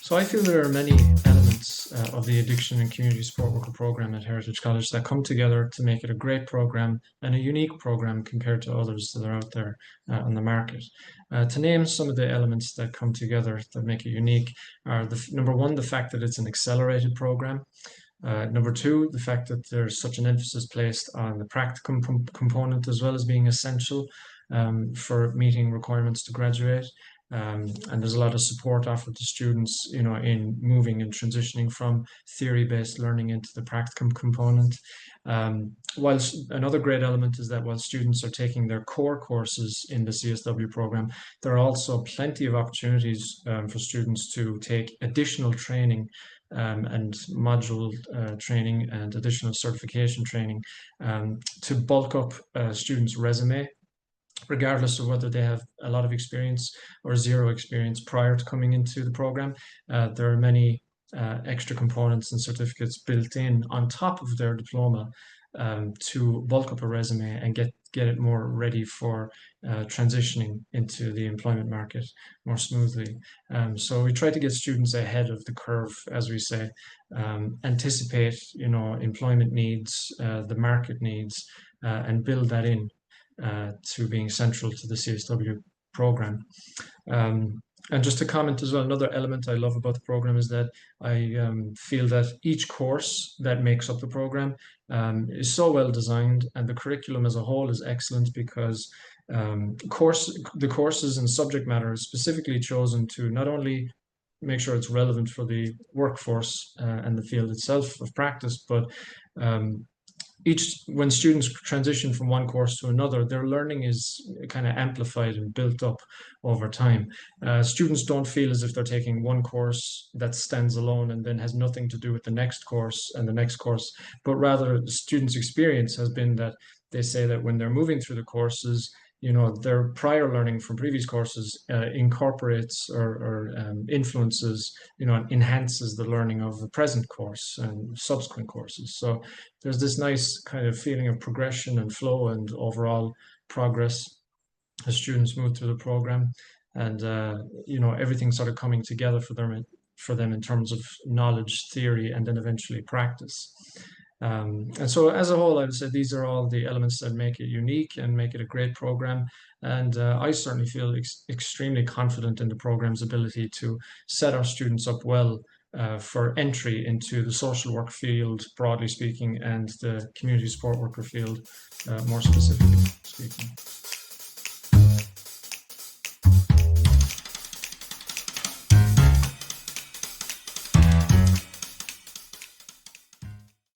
So I feel there are many elements of the Addiction and Community Support Worker program at Heritage College that come together to make it a great program and a unique program compared to others that are out there on the market. To name some of the elements that come together that make it unique are number one, the fact that it's an accelerated program. Number two, the fact that there's such an emphasis placed on the practicum component as well as being essential for meeting requirements to graduate. And there's a lot of support offered to students, in moving and transitioning from theory-based learning into the practicum component. Whilst another great element is that while students are taking their core courses in the CSW program, there are also plenty of opportunities for students to take additional training and module training and additional certification training to bulk up students' resume, regardless of whether they have a lot of experience or zero experience prior to coming into the program. There are many extra components and certificates built in on top of their diploma to bulk up a resume and get it more ready for transitioning into the employment market more smoothly. So we try to get students ahead of the curve, as we say, anticipate, employment needs, the market needs, and build that in to being central to the CSW program. And just to comment as well, another element I love about the program is that I feel that each course that makes up the program is so well designed, and the curriculum as a whole is excellent because the courses and subject matter is specifically chosen to not only make sure it's relevant for the workforce and the field itself of practice, but when students transition from one course to another, their learning is kind of amplified and built up over time. Students don't feel as if they're taking one course that stands alone and then has nothing to do with the next course and the next course, but rather the students' experience has been that they say that when they're moving through the courses, their prior learning from previous courses incorporates or influences, and enhances the learning of the present course and subsequent courses. So there's this nice kind of feeling of progression and flow and overall progress as students move through the program, and everything sort of coming together for them in terms of knowledge, theory, and then eventually practice. And so as a whole, I would say these are all the elements that make it unique and make it a great program. And I certainly feel extremely confident in the program's ability to set our students up well for entry into the social work field, broadly speaking, and the community support worker field, more specifically speaking.